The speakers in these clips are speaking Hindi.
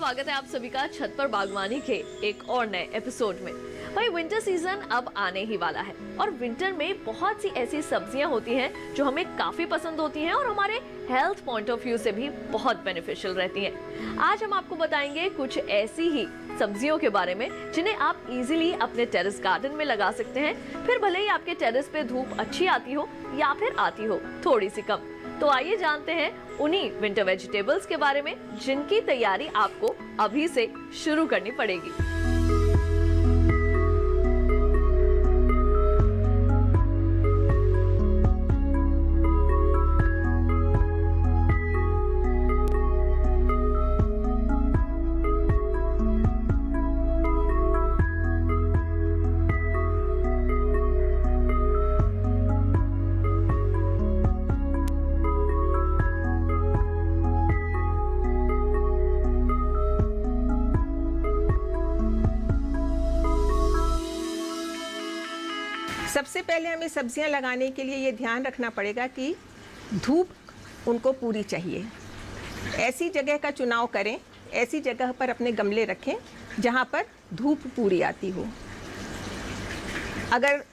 स्वागत है आप सभी का छत पर बागवानी के एक और नए एपिसोड में। भाई विंटर सीजन अब आने ही वाला है और विंटर में बहुत सी ऐसी सब्जियां होती हैं जो हमें काफी पसंद होती हैं और हमारे हेल्थ पॉइंट ऑफ व्यू से भी बहुत बेनिफिशियल रहती हैं। आज हम आपको बताएंगे कुछ ऐसी ही सब्जियों के बारे में जिन्हें आप इजीली अपने टेरेस गार्डन में लगा सकते हैं, फिर भले ही आपके टेरेस पे धूप अच्छी आती हो या फिर आती हो थोड़ी सी कम। तो आइए जानते हैं उन्हीं विंटर वेजिटेबल्स के बारे में जिनकी तैयारी आपको अभी से शुरू करनी पड़ेगी। सबसे पहले हमें सब्जियां लगाने के लिए ये ध्यान रखना पड़ेगा कि धूप उनको पूरी चाहिए। ऐसी जगह का चुनाव करें, ऐसी जगह पर अपने गमले रखें जहां पर धूप पूरी आती हो। अगर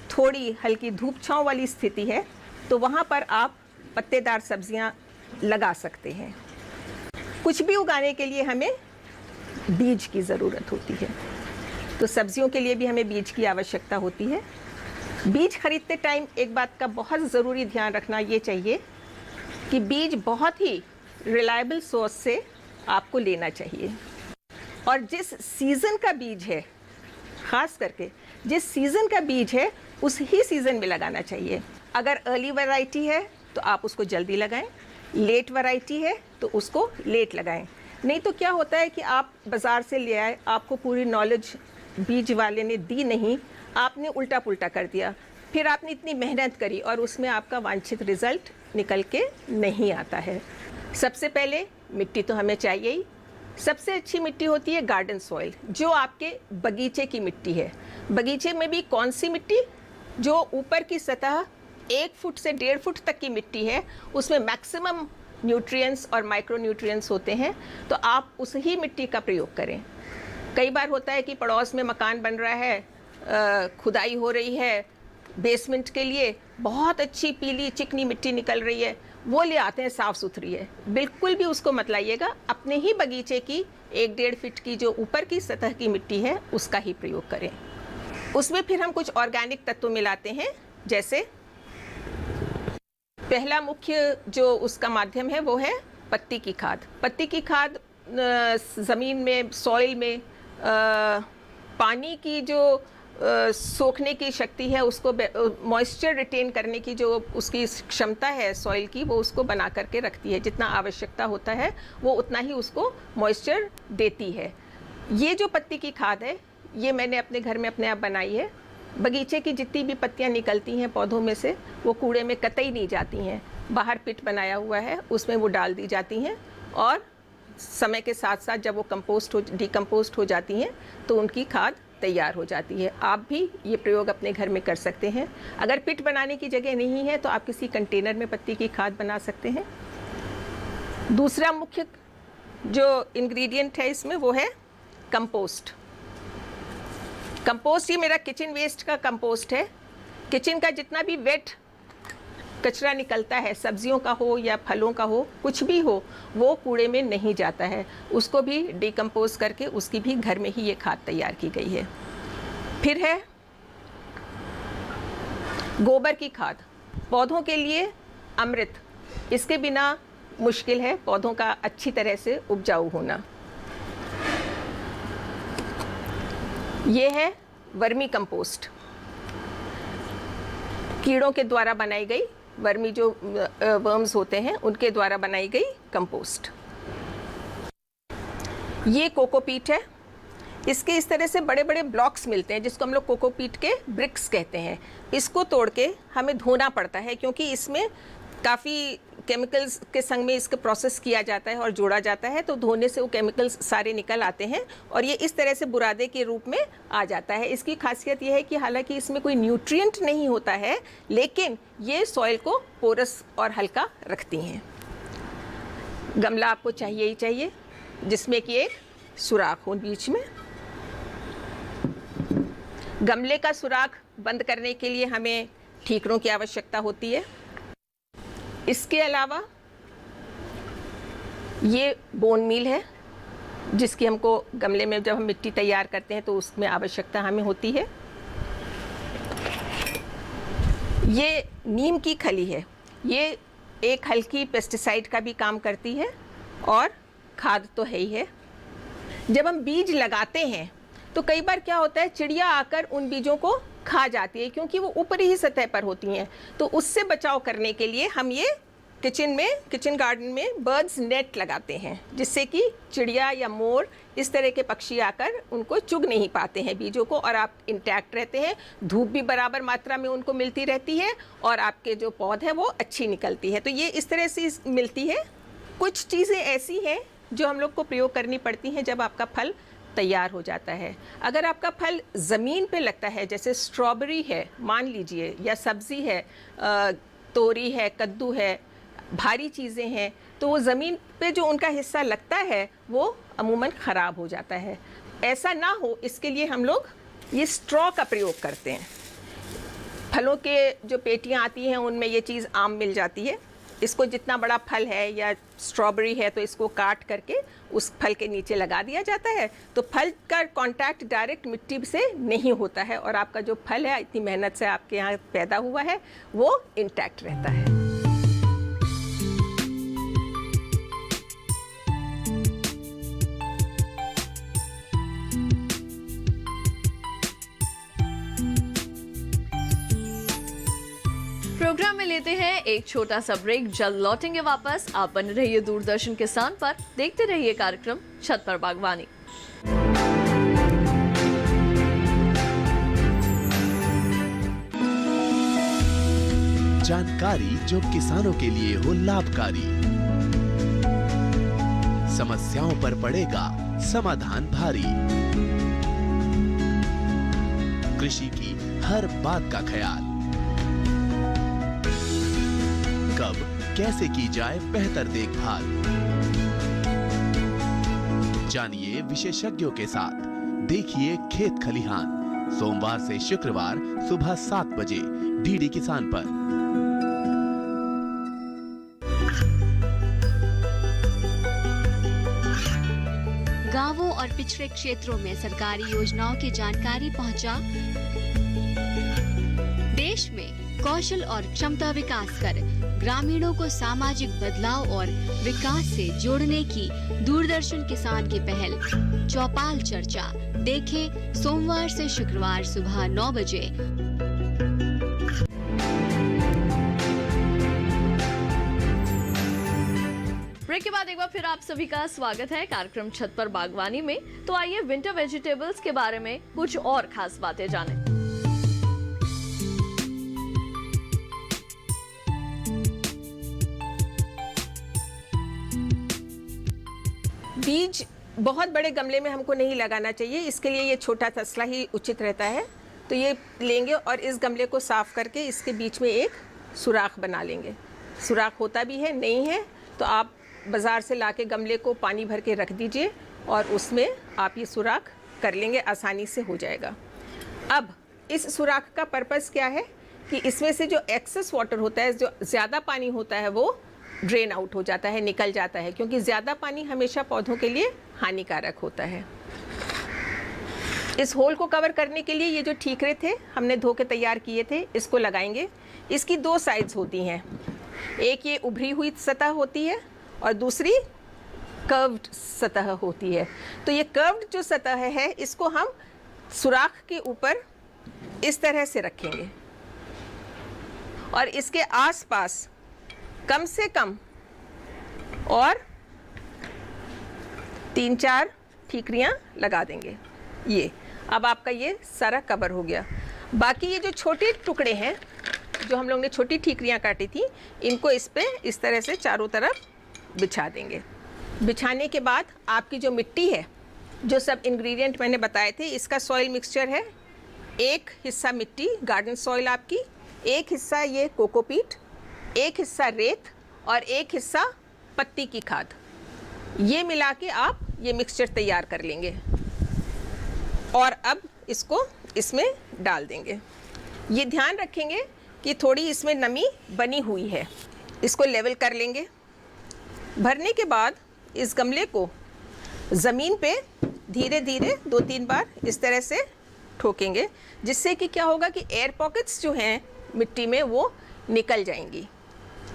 थोड़ी हल्की धूप छांव वाली स्थिति है तो वहां पर आप पत्तेदार सब्जियां लगा सकते हैं। कुछ भी उगाने के लिए हमें बीज की ज़रूरत होती है, तो सब्जियों के लिए भी हमें बीज की आवश्यकता होती है। बीज खरीदते टाइम एक बात का बहुत ज़रूरी ध्यान रखना ये चाहिए कि बीज बहुत ही रिलायबल सोर्स से आपको लेना चाहिए और जिस सीज़न का बीज है, ख़ास करके जिस सीज़न का बीज है उस ही सीज़न में लगाना चाहिए। अगर अर्ली वैरायटी है तो आप उसको जल्दी लगाएं, लेट वैरायटी है तो उसको लेट लगाएं। नहीं तो क्या होता है कि आप बाज़ार से ले आए, आपको पूरी नॉलेज बीज वाले ने दी नहीं, आपने उल्टा पुल्टा कर दिया, फिर आपने इतनी मेहनत करी और उसमें आपका वांछित रिज़ल्ट निकल के नहीं आता है। सबसे पहले मिट्टी तो हमें चाहिए ही। सबसे अच्छी मिट्टी होती है गार्डन सॉइल, जो आपके बगीचे की मिट्टी है। बगीचे में भी कौन सी मिट्टी? जो ऊपर की सतह 1 फुट से 1.5 फुट तक की मिट्टी है, उसमें मैक्सिमम न्यूट्रिएंट्स और माइक्रो न्यूट्रिएंट्स होते हैं, तो आप उस ही मिट्टी का प्रयोग करें। कई बार होता है कि पड़ोस में मकान बन रहा है, खुदाई हो रही है, बेसमेंट के लिए बहुत अच्छी पीली चिकनी मिट्टी निकल रही है, वो ले आते हैं, साफ़ सुथरी है। बिल्कुल भी उसको मत लाइएगा। अपने ही बगीचे की 1-1.5 फीट की जो ऊपर की सतह की मिट्टी है उसका ही प्रयोग करें। उसमें फिर हम कुछ ऑर्गेनिक तत्व मिलाते हैं, जैसे पहला मुख्य जो उसका माध्यम है वो है पत्ती की खाद। पत्ती की खाद ज़मीन में, सॉइल में पानी की जो सोखने की शक्ति है, उसको मॉइस्चर रिटेन करने की जो उसकी क्षमता है सॉइल की, वो उसको बना करके रखती है। जितना आवश्यकता होता है वो उतना ही उसको मॉइस्चर देती है। ये जो पत्ती की खाद है ये मैंने अपने घर में अपने आप बनाई है। बगीचे की जितनी भी पत्तियां निकलती हैं पौधों में से, वो कूड़े में कतई नहीं जाती हैं। बाहर पिट बनाया हुआ है, उसमें वो डाल दी जाती हैं और समय के साथ साथ जब वो डिकम्पोस्ट हो जाती हैं तो उनकी खाद तैयार हो जाती है। आप भी ये प्रयोग अपने घर में कर सकते हैं। अगर पिट बनाने की जगह नहीं है तो आप किसी कंटेनर में पत्ती की खाद बना सकते हैं। दूसरा मुख्य जो इंग्रेडिएंट है इसमें वो है कंपोस्ट। कंपोस्ट ये मेरा किचन वेस्ट का कंपोस्ट है। किचन का जितना भी वेट कचरा निकलता है, सब्जियों का हो या फलों का हो, कुछ भी हो, वो कूड़े में नहीं जाता है। उसको भी डिकम्पोज करके उसकी भी घर में ही ये खाद तैयार की गई है। फिर है गोबर की खाद। पौधों के लिए अमृत, इसके बिना मुश्किल है पौधों का अच्छी तरह से उपजाऊ होना। ये है वर्मी कंपोस्ट, कीड़ों के द्वारा बनाई गई, वर्मी जो वर्म्स होते हैं उनके द्वारा बनाई गई कंपोस्ट। ये कोकोपीट है। इसके इस तरह से बड़े बड़े ब्लॉक्स मिलते हैं जिसको हम लोग कोकोपीट के ब्रिक्स कहते हैं। इसको तोड़ के हमें धोना पड़ता है क्योंकि इसमें काफ़ी केमिकल्स के संग में इसको प्रोसेस किया जाता है और जोड़ा जाता है, तो धोने से वो केमिकल्स सारे निकल आते हैं और ये इस तरह से बुरादे के रूप में आ जाता है। इसकी खासियत ये है कि हालांकि इसमें कोई न्यूट्रिएंट नहीं होता है, लेकिन ये सॉइल को पोरस और हल्का रखती हैं। गमला आपको चाहिए ही चाहिए। जिसमें कि एक सुराख हो बीच में। गमले का सुराख बंद करने के लिए हमें ठीकरों की आवश्यकता होती है। इसके अलावा ये बोन मील है, जिसकी हमको गमले में जब हम मिट्टी तैयार करते हैं तो उसमें आवश्यकता हमें होती है। ये नीम की खली है, ये एक हल्की पेस्टिसाइड का भी काम करती है और खाद तो है ही है। जब हम बीज लगाते हैं तो कई बार क्या होता है, चिड़िया आकर उन बीजों को खा जाती है, क्योंकि वो ऊपरी ही सतह पर होती हैं। तो उससे बचाव करने के लिए हम ये किचन गार्डन में बर्ड्स नेट लगाते हैं, जिससे कि चिड़िया या मोर इस तरह के पक्षी आकर उनको चुग नहीं पाते हैं बीजों को, और आप इंटैक्ट रहते हैं। धूप भी बराबर मात्रा में उनको मिलती रहती है और आपके जो पौध है वो अच्छी निकलती है। तो ये इस तरह से मिलती है। कुछ चीज़ें ऐसी हैं जो हम लोग को प्रयोग करनी पड़ती हैं जब आपका फल तैयार हो जाता है। अगर आपका फल ज़मीन पे लगता है, जैसे स्ट्रॉबेरी है मान लीजिए, या सब्ज़ी है, तोरी है, कद्दू है, भारी चीज़ें हैं, तो वो ज़मीन पे जो उनका हिस्सा लगता है वो अमूमन ख़राब हो जाता है। ऐसा ना हो इसके लिए हम लोग ये स्ट्रॉ का प्रयोग करते हैं। फलों के जो पेटियाँ आती हैं उनमें ये चीज़ आम मिल जाती है। इसको जितना बड़ा फल है या स्ट्रॉबेरी है तो इसको काट करके उस फल के नीचे लगा दिया जाता है, तो फल का कांटेक्ट डायरेक्ट मिट्टी से नहीं होता है और आपका जो फल है इतनी मेहनत से आपके यहाँ पैदा हुआ है वो इंटैक्ट रहता है। प्रोग्राम में लेते हैं एक छोटा सा ब्रेक, जल्द लौटेंगे वापस। आप बने रहिए दूरदर्शन किसान पर, देखते रहिए कार्यक्रम छत पर बागवानी। जानकारी जो किसानों के लिए हो लाभकारी, समस्याओं पर पड़ेगा समाधान भारी, कृषि की हर बात का ख्याल, कब कैसे की जाए बेहतर देखभाल। जानिए विशेषज्ञों के साथ, देखिए खेत खलिहान, सोमवार से शुक्रवार सुबह 7 बजे डीडी किसान पर। गांवों और पिछड़े क्षेत्रों में सरकारी योजनाओं की जानकारी पहुंचा। देश में कौशल और क्षमता विकास कर ग्रामीणों को सामाजिक बदलाव और विकास से जोड़ने की दूरदर्शन किसान की पहल चौपाल चर्चा देखें सोमवार से शुक्रवार सुबह 9 बजे। ब्रेक के बाद एक बार फिर आप सभी का स्वागत है कार्यक्रम छत पर बागवानी में। तो आइए विंटर वेजिटेबल्स के बारे में कुछ और खास बातें जानें। बीज बहुत बड़े गमले में हमको नहीं लगाना चाहिए, इसके लिए ये छोटा तसला ही उचित रहता है। तो ये लेंगे और इस गमले को साफ करके इसके बीच में एक सुराख बना लेंगे। सुराख होता भी है, नहीं है तो आप बाज़ार से लाके गमले को पानी भर के रख दीजिए और उसमें आप ये सुराख कर लेंगे, आसानी से हो जाएगा। अब इस सुराख का पर्पस क्या है कि इसमें से जो एक्सेस वाटर होता है, जो ज़्यादा पानी होता है वो ड्रेन आउट हो जाता है, निकल जाता है, क्योंकि ज़्यादा पानी हमेशा पौधों के लिए हानिकारक होता है। इस होल को कवर करने के लिए ये जो ठीकरे थे हमने धो के तैयार किए थे, इसको लगाएंगे। इसकी 2 साइड्स होती हैं, एक ये उभरी हुई सतह होती है और दूसरी कर्व्ड सतह होती है। तो ये कर्व्ड जो सतह है इसको हम सुराख के ऊपर इस तरह से रखेंगे और इसके आसपास कम से कम और 3-4 ठीकरियाँ लगा देंगे। ये अब आपका ये सारा कवर हो गया। बाकी ये जो छोटे टुकड़े हैं जो हम लोग ने छोटी ठीकरियाँ काटी थी, इनको इस पे इस तरह से चारों तरफ बिछा देंगे। बिछाने के बाद आपकी जो मिट्टी है, जो सब इंग्रेडिएंट मैंने बताए थे, इसका सॉइल मिक्सचर है। 1 हिस्सा मिट्टी गार्डन सॉइल आपकी, 1 हिस्सा ये कोकोपीट, 1 हिस्सा रेत और 1 हिस्सा पत्ती की खाद। ये मिला के आप ये मिक्सचर तैयार कर लेंगे और अब इसको इसमें डाल देंगे। ये ध्यान रखेंगे कि थोड़ी इसमें नमी बनी हुई है, इसको लेवल कर लेंगे। भरने के बाद इस गमले को ज़मीन पे धीरे धीरे 2-3 बार इस तरह से ठोकेंगे, जिससे कि क्या होगा कि एयर पॉकेट्स जो हैं मिट्टी में वो निकल जाएंगी,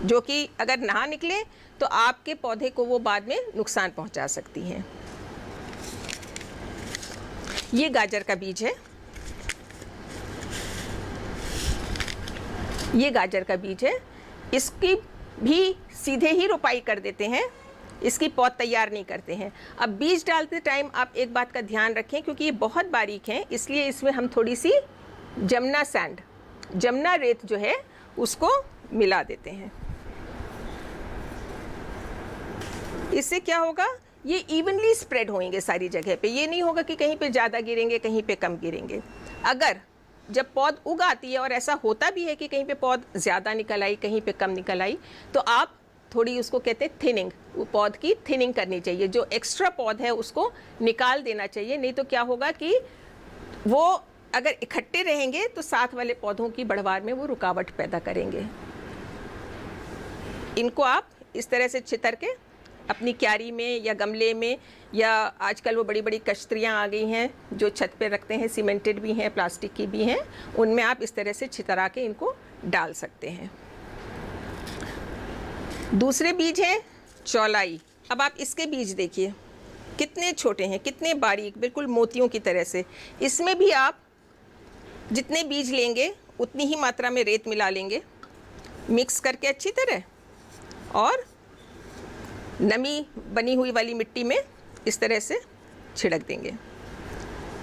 जो कि अगर ना निकले तो आपके पौधे को वो बाद में नुकसान पहुंचा सकती हैं। ये गाजर का बीज है, ये गाजर का बीज है। इसकी भी सीधे ही रोपाई कर देते हैं, इसकी पौध तैयार नहीं करते हैं। अब बीज डालते टाइम आप एक बात का ध्यान रखें, क्योंकि ये बहुत बारीक हैं, इसलिए इसमें हम थोड़ी सी जमुना सैंड, जमुना रेत जो है उसको मिला देते हैं। इससे क्या होगा, ये इवनली स्प्रेड होंगे सारी जगह पे। ये नहीं होगा कि कहीं पे ज़्यादा गिरेंगे, कहीं पे कम गिरेंगे। अगर जब पौध उग आती है, और ऐसा होता भी है कि कहीं पे पौध ज़्यादा निकल आई, कहीं पे कम निकल आई, तो आप थोड़ी उसको कहते हैं थिनिंग, वो पौध की थिनिंग करनी चाहिए। जो एक्स्ट्रा पौध है उसको निकाल देना चाहिए, नहीं तो क्या होगा कि वो अगर इकट्ठे रहेंगे तो साथ वाले पौधों की बढ़वार में वो रुकावट पैदा करेंगे। इनको आप इस तरह से छितर के अपनी क्यारी में या गमले में, या आजकल वो बड़ी बड़ी कश्तियाँ आ गई हैं जो छत पे रखते हैं, सीमेंटेड भी हैं, प्लास्टिक की भी हैं, उनमें आप इस तरह से छितरा के इनको डाल सकते हैं। दूसरे बीज हैं चौलाई। अब आप इसके बीज देखिए कितने छोटे हैं, कितने बारीक, बिल्कुल मोतियों की तरह से। इसमें भी आप जितने बीज लेंगे उतनी ही मात्रा में रेत मिला लेंगे, मिक्स करके अच्छी तरह, और नमी बनी हुई वाली मिट्टी में इस तरह से छिड़क देंगे।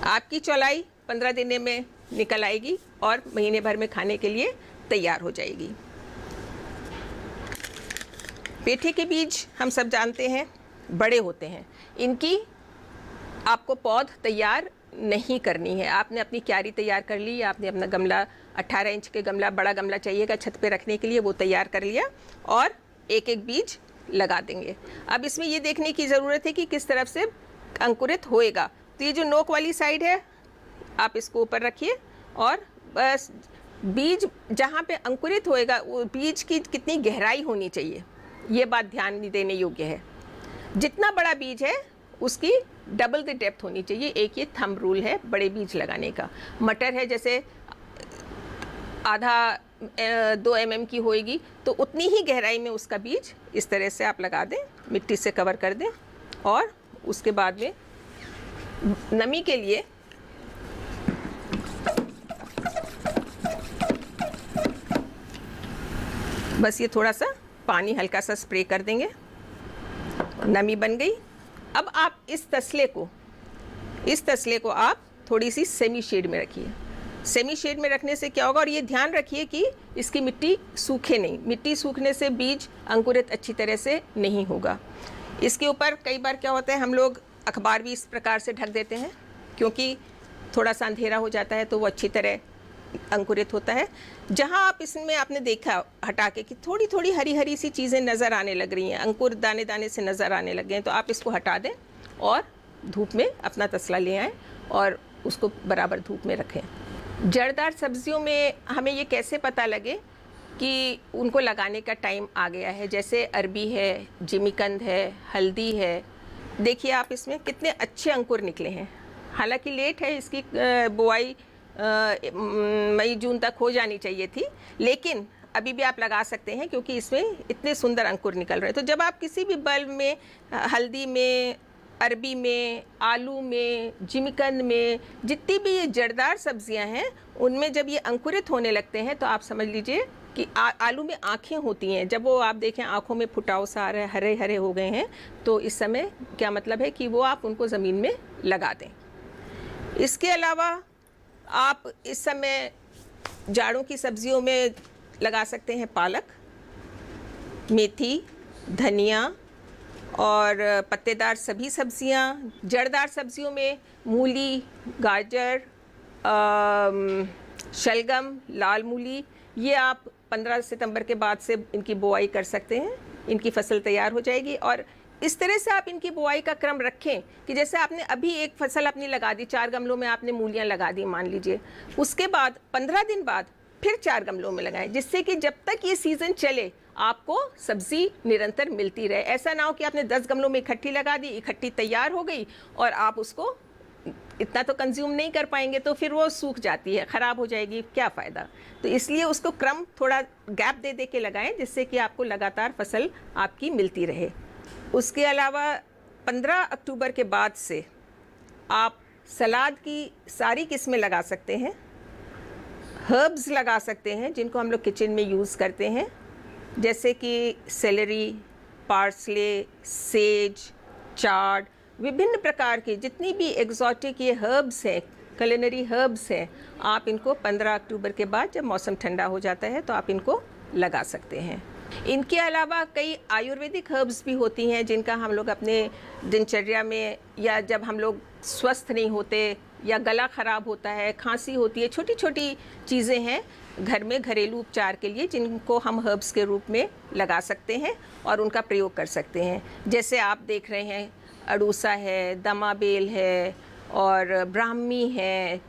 आपकी चौलाई 15 दिन में निकल आएगी और महीने भर में खाने के लिए तैयार हो जाएगी। पेठे के बीज हम सब जानते हैं बड़े होते हैं, इनकी आपको पौध तैयार नहीं करनी है। आपने अपनी क्यारी तैयार कर ली, आपने अपना गमला 18 इंच के गमला, बड़ा गमला चाहिएगा छत पे रखने के लिए, वो तैयार कर लिया और एक एक बीज लगा देंगे। अब इसमें ये देखने की ज़रूरत है कि किस तरफ से अंकुरित होएगा। तो ये जो नोक वाली साइड है आप इसको ऊपर रखिए, और बस बीज जहाँ पे अंकुरित होएगा वो बीज की कितनी गहराई होनी चाहिए, ये बात ध्यान देने योग्य है। जितना बड़ा बीज है उसकी डबल द डेप्थ होनी चाहिए। एक ये थंब रूल है बड़े बीज लगाने का। मटर है जैसे आधा 2 mm की होएगी, तो उतनी ही गहराई में उसका बीज इस तरह से आप लगा दें, मिट्टी से कवर कर दें, और उसके बाद में नमी के लिए बस ये थोड़ा सा पानी हल्का सा स्प्रे कर देंगे, नमी बन गई। अब आप इस तसले को आप थोड़ी सी सेमी शेड में रखिए। सेमी शेड में रखने से क्या होगा, और ये ध्यान रखिए कि इसकी मिट्टी सूखे नहीं, मिट्टी सूखने से बीज अंकुरित अच्छी तरह से नहीं होगा। इसके ऊपर कई बार क्या होता है, हम लोग अखबार भी इस प्रकार से ढक देते हैं, क्योंकि थोड़ा सा अंधेरा हो जाता है तो वो अच्छी तरह अंकुरित होता है। जहाँ आप इसमें आपने देखा हटा के कि थोड़ी थोड़ी हरी हरी सी चीज़ें नज़र आने लग रही हैं, अंकुर दाने दाने से नज़र आने लग गए हैं, तो आप इसको हटा दें और धूप में अपना तसला ले आएँ और उसको बराबर धूप में रखें। जड़दार सब्जियों में हमें ये कैसे पता लगे कि उनको लगाने का टाइम आ गया है, जैसे अरबी है, जिमीकंद है, हल्दी है, देखिए आप इसमें कितने अच्छे अंकुर निकले हैं। हालांकि लेट है, इसकी बुआई मई जून तक हो जानी चाहिए थी, लेकिन अभी भी आप लगा सकते हैं क्योंकि इसमें इतने सुंदर अंकुर निकल रहे हैं। तो जब आप किसी भी बल्ब में, हल्दी में, अरबी में, आलू में, जिमीकंद में, जितनी भी ये जड़दार सब्जियां हैं, उनमें जब ये अंकुरित होने लगते हैं तो आप समझ लीजिए कि आलू में आँखें होती हैं। जब वो आप देखें आँखों में फुटाव सा आ रहा है, हरे हरे हो गए हैं, तो इस समय क्या मतलब है कि वो आप उनको ज़मीन में लगा दें। इसके अलावा आप इस समय जाड़ों की सब्जियों में लगा सकते हैं पालक, मेथी, धनिया और पत्तेदार सभी सब्जियां। जड़दार सब्जियों में मूली, गाजर, शलगम, लाल मूली, ये आप 15 सितंबर के बाद से इनकी बुआई कर सकते हैं, इनकी फसल तैयार हो जाएगी। और इस तरह से आप इनकी बुआई का क्रम रखें कि जैसे आपने अभी एक फसल अपनी लगा दी, 4 गमलों में आपने मूलियाँ लगा दी मान लीजिए, उसके बाद 15 दिन बाद फिर 4 गमलों में लगाएं, जिससे कि जब तक ये सीज़न चले आपको सब्जी निरंतर मिलती रहे। ऐसा ना हो कि आपने 10 गमलों में इकट्ठी लगा दी, इकट्ठी तैयार हो गई और आप उसको इतना तो कंज्यूम नहीं कर पाएंगे, तो फिर वो सूख जाती है, ख़राब हो जाएगी, क्या फ़ायदा। तो इसलिए उसको क्रम थोड़ा गैप दे दे के लगाएं, जिससे कि आपको लगातार फसल आपकी मिलती रहे। उसके अलावा 15 अक्टूबर के बाद से आप सलाद की सारी किस्में लगा सकते हैं, हर्ब्स लगा सकते हैं जिनको हम लोग किचन में यूज़ करते हैं, जैसे कि सेलेरी, पार्सले, सेज, चार्ड, विभिन्न प्रकार के जितनी भी एग्जॉटिक ये हर्ब्स हैं, culinary हर्ब्स हैं, आप इनको 15 अक्टूबर के बाद जब मौसम ठंडा हो जाता है तो आप इनको लगा सकते हैं। इनके अलावा कई आयुर्वेदिक हर्ब्स भी होती हैं जिनका हम लोग अपने दिनचर्या में, या जब हम लोग स्वस्थ नहीं होते या गला ख़राब होता है, खांसी होती है, छोटी छोटी चीज़ें हैं घर में घरेलू उपचार के लिए जिनको हम हर्ब्स के रूप में लगा सकते हैं और उनका प्रयोग कर सकते हैं। जैसे आप देख रहे हैं अड़ूसा है, दमाबेल है और ब्राह्मी है,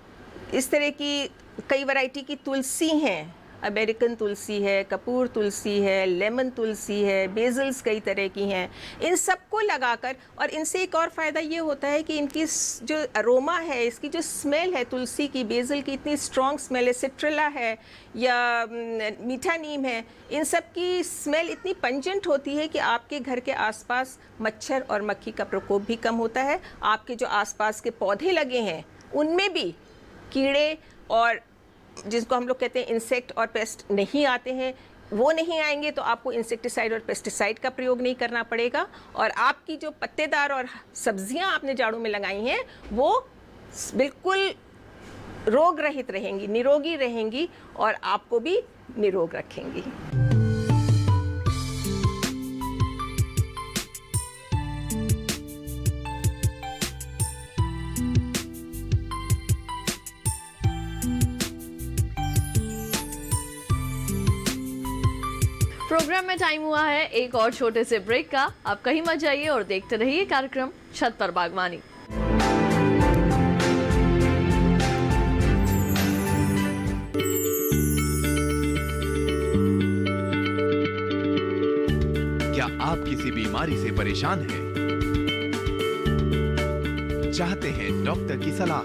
इस तरह की कई वैरायटी की तुलसी हैं, अमेरिकन तुलसी है, कपूर तुलसी है, लेमन तुलसी है, बेजल्स कई तरह की हैं। इन सबको लगाकर, और इनसे एक और फ़ायदा ये होता है कि इनकी जो अरोमा है, इसकी जो स्मेल है, तुलसी की, बेजल की इतनी स्ट्रॉन्ग स्मेल है, सिट्रिला है या मीठा नीम है, इन सब की स्मेल इतनी पंजेंट होती है कि आपके घर के आसपास मच्छर और मक्खी का प्रकोप भी कम होता है। आपके जो आसपास के पौधे लगे हैं उनमें भी कीड़े और जिसको हम लोग कहते हैं इंसेक्ट और पेस्ट नहीं आते हैं, वो नहीं आएंगे, तो आपको इंसेक्टिसाइड और पेस्टिसाइड का प्रयोग नहीं करना पड़ेगा और आपकी जो पत्तेदार और सब्जियां आपने जाड़ों में लगाई हैं वो बिल्कुल रोग रहित रहेंगी, निरोगी रहेंगी और आपको भी निरोग रखेंगी। प्रोग्राम में टाइम हुआ है एक और छोटे से ब्रेक का। आप कहीं मत जाइए और देखते रहिए कार्यक्रम छत पर बागवानी। क्या आप किसी बीमारी से परेशान हैं? चाहते हैं डॉक्टर की सलाह?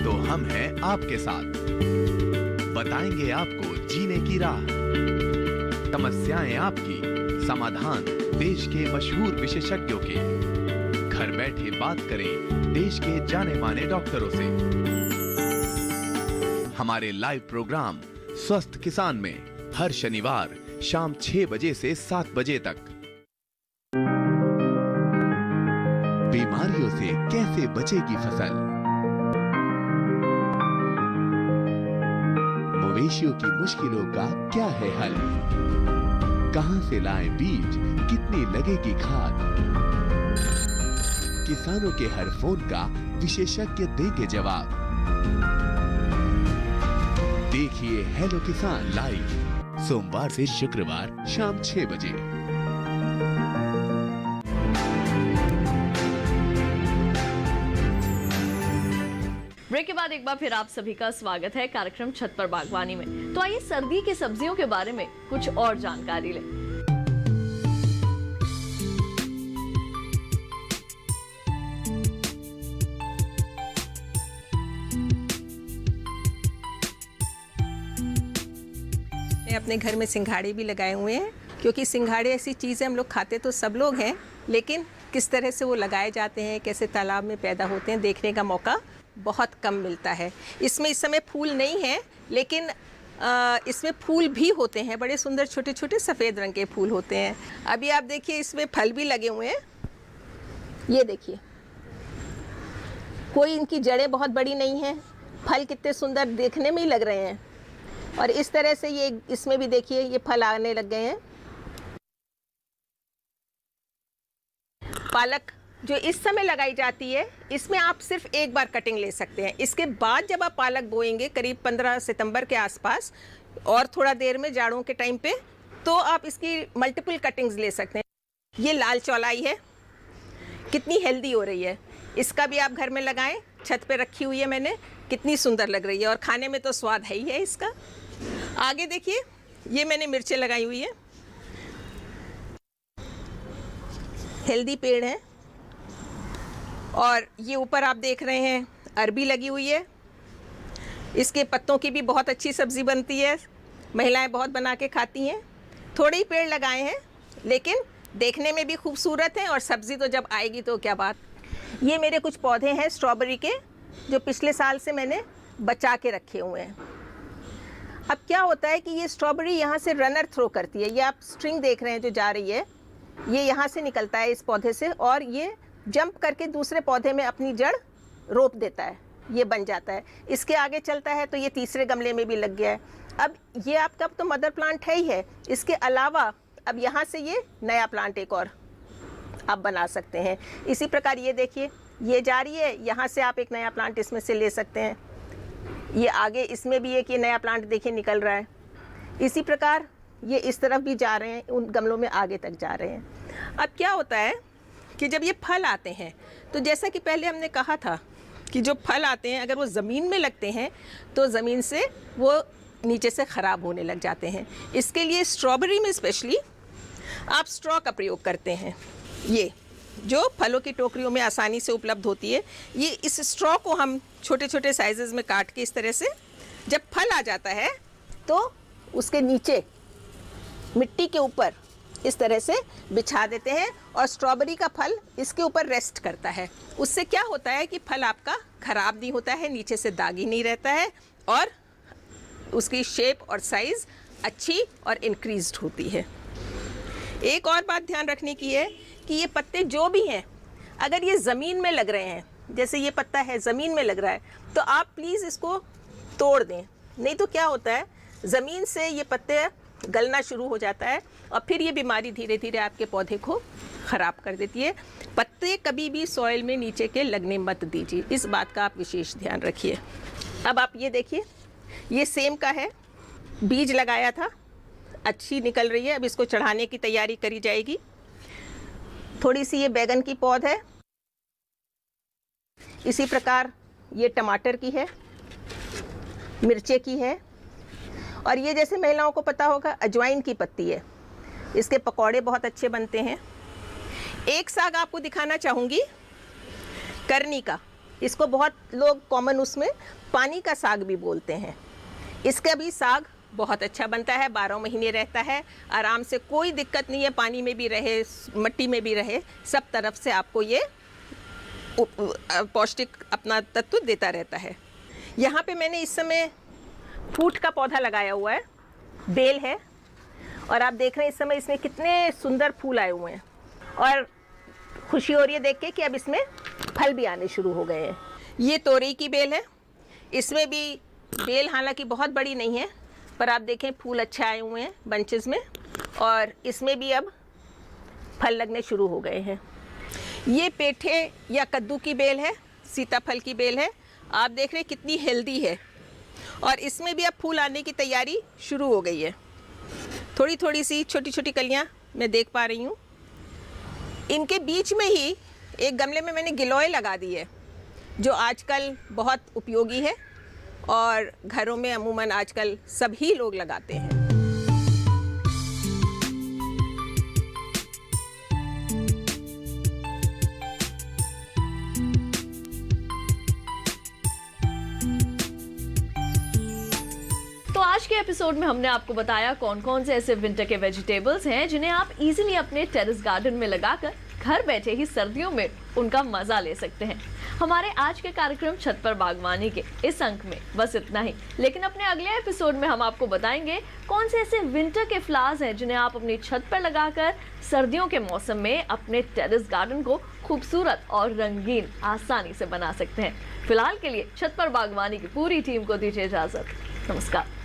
तो हम हैं आपके साथ, बताएंगे आपको जीने की राह। समस्याएं आपकी, समाधान देश के मशहूर विशेषज्ञों के। घर बैठे बात करें देश के जाने माने डॉक्टरों से। हमारे लाइव प्रोग्राम स्वस्थ किसान में हर शनिवार शाम 6 बजे से 7 बजे तक। बीमारियों से कैसे बचेगी फसल? मवेशियों की मुश्किलों का क्या है हल? कहां से लाएं बीज, कितनी लगेगी खाद? किसानों के हर फोन का विशेषज्ञ देंगे जवाब। देखिए हेलो किसान लाइव सोमवार से शुक्रवार शाम 6 बजे। ब्रेक के बाद एक बार फिर आप सभी का स्वागत है कार्यक्रम छत पर बागवानी में। तो आइए सर्दी की सब्जियों के बारे में कुछ और जानकारी लें। अपने घर में सिंघाड़े भी लगाए हुए हैं, क्योंकि सिंघाड़े ऐसी चीज़ है, हम लोग खाते तो सब लोग हैं, लेकिन किस तरह से वो लगाए जाते हैं, कैसे तालाब में पैदा होते हैं, देखने का मौका बहुत कम मिलता है। इसमें इस समय फूल नहीं है, लेकिन इसमें फूल भी होते हैं, बड़े सुंदर छोटे छोटे सफ़ेद रंग के फूल होते हैं। अभी आप देखिए इसमें फल भी लगे हुए हैं, ये देखिए, कोई इनकी जड़ें बहुत बड़ी नहीं हैं, फल कितने सुंदर देखने में ही लग रहे हैं। और इस तरह से ये इसमें भी देखिए ये फल आने लग गए हैं। पालक जो इस समय लगाई जाती है, इसमें आप सिर्फ एक बार कटिंग ले सकते हैं। इसके बाद जब आप पालक बोएंगे करीब 15 सितंबर के आसपास और थोड़ा देर में जाड़ों के टाइम पे, तो आप इसकी मल्टीपल कटिंग्स ले सकते हैं। ये लाल चौलाई है, कितनी हेल्दी हो रही है। इसका भी आप घर में लगाएं, छत पे रखी हुई है मैंने, कितनी सुंदर लग रही है और खाने में तो स्वाद है ही है इसका। आगे देखिए, ये मैंने मिर्चें लगाई हुई है, हेल्दी पेड़ है। और ये ऊपर आप देख रहे हैं अरबी लगी हुई है, इसके पत्तों की भी बहुत अच्छी सब्ज़ी बनती है, महिलाएं बहुत बना के खाती हैं। थोड़े ही पेड़ लगाए हैं लेकिन देखने में भी खूबसूरत हैं और सब्ज़ी तो जब आएगी तो क्या बात। ये मेरे कुछ पौधे हैं स्ट्रॉबेरी के, जो पिछले साल से मैंने बचा के रखे हुए हैं। अब क्या होता है कि ये स्ट्रॉबेरी यहाँ से रनर थ्रो करती है, ये आप स्ट्रिंग देख रहे हैं जो जा रही है, ये यहाँ से निकलता है इस पौधे से और ये जंप करके दूसरे पौधे में अपनी जड़ रोप देता है, ये बन जाता है। इसके आगे चलता है तो ये तीसरे गमले में भी लग गया है। अब ये आपका तो मदर प्लांट है ही है, इसके अलावा अब यहाँ से ये नया प्लांट एक और आप बना सकते हैं। इसी प्रकार ये देखिए, ये जा रही है, यहाँ से आप एक नया प्लांट इसमें से ले सकते हैं। ये आगे इसमें भी एक ये नया प्लांट देखिए निकल रहा है। इसी प्रकार ये इस तरफ भी जा रहे हैं, उन गमलों में आगे तक जा रहे हैं। अब क्या होता है कि जब ये फल आते हैं तो जैसा कि पहले हमने कहा था कि जो फल आते हैं अगर वो ज़मीन में लगते हैं तो ज़मीन से वो नीचे से ख़राब होने लग जाते हैं। इसके लिए स्ट्रॉबेरी में स्पेशली आप स्ट्रॉ का प्रयोग करते हैं, ये जो फलों की टोकरियों में आसानी से उपलब्ध होती है। ये इस स्ट्रॉ को हम छोटे छोटे साइजेस में काट के इस तरह से जब फल आ जाता है तो उसके नीचे मिट्टी के ऊपर इस तरह से बिछा देते हैं और स्ट्रॉबेरी का फल इसके ऊपर रेस्ट करता है। उससे क्या होता है कि फल आपका ख़राब नहीं होता है, नीचे से दागी नहीं रहता है और उसकी शेप और साइज़ अच्छी और इंक्रीज्ड होती है। एक और बात ध्यान रखने की है कि ये पत्ते जो भी हैं अगर ये ज़मीन में लग रहे हैं, जैसे ये पत्ता है ज़मीन में लग रहा है, तो आप प्लीज़ इसको तोड़ दें, नहीं तो क्या होता है ज़मीन से ये पत्ते गलना शुरू हो जाता है और फिर ये बीमारी धीरे धीरे आपके पौधे को ख़राब कर देती है। पत्ते कभी भी सॉइल में नीचे के लगने मत दीजिए, इस बात का आप विशेष ध्यान रखिए। अब आप ये देखिए, ये सेम का है, बीज लगाया था, अच्छी निकल रही है। अब इसको चढ़ाने की तैयारी करी जाएगी। थोड़ी सी ये बैगन की पौध है, इसी प्रकार ये टमाटर की है, मिर्चे की है और ये जैसे महिलाओं को पता होगा अजवाइन की पत्ती है, इसके पकौड़े बहुत अच्छे बनते हैं। एक साग आपको दिखाना चाहूँगी, करनी का, इसको बहुत लोग कॉमन उसमें पानी का साग भी बोलते हैं। इसका भी साग बहुत अच्छा बनता है, 12 महीने रहता है, आराम से कोई दिक्कत नहीं है, पानी में भी रहे मिट्टी में भी रहे, सब तरफ से आपको ये पौष्टिक अपना तत्व देता रहता है। यहाँ पे मैंने इस समय फूट का पौधा लगाया हुआ है, बेल है और आप देख रहे हैं इस समय इसमें कितने सुंदर फूल आए हुए हैं और खुशी हो रही है देख के कि अब इसमें फल भी आने शुरू हो गए हैं। ये तोरई की बेल है, इसमें भी बेल हालांकि बहुत बड़ी नहीं है पर आप देखें फूल अच्छे आए हुए हैं बंचेस में और इसमें भी अब फल लगने शुरू हो गए हैं। ये पेठे या कद्दू की बेल है, सीताफल की बेल है, आप देख रहे हैं कितनी हेल्दी है और इसमें भी अब फूल आने की तैयारी शुरू हो गई है। थोड़ी थोड़ी सी छोटी छोटी कलियां मैं देख पा रही हूँ। इनके बीच में ही एक गमले में मैंने गिलोय लगा दी है जो आजकल बहुत उपयोगी है और घरों में अमूमन आजकल सभी लोग लगाते हैं। तो आज के एपिसोड में हमने आपको बताया कौन कौन से ऐसे विंटर के वेजिटेबल्स हैं जिन्हें आप इजीली अपने टेरेस गार्डन में लगाकर घर बैठे ही सर्दियों में उनका मजा ले सकते हैं। हमारे आज के कार्यक्रम छत पर बागवानी के इस अंक में बस इतना ही, लेकिन अपने अगले एपिसोड में हम आपको बताएंगे कौन से ऐसे विंटर के फ्लावर्स हैं जिन्हें आप अपनी छत पर लगाकर सर्दियों के मौसम में अपने टेरेस गार्डन को खूबसूरत और रंगीन आसानी से बना सकते हैं। फिलहाल के लिए छत पर बागवानी की पूरी टीम को दीजिए इजाजत। नमस्कार।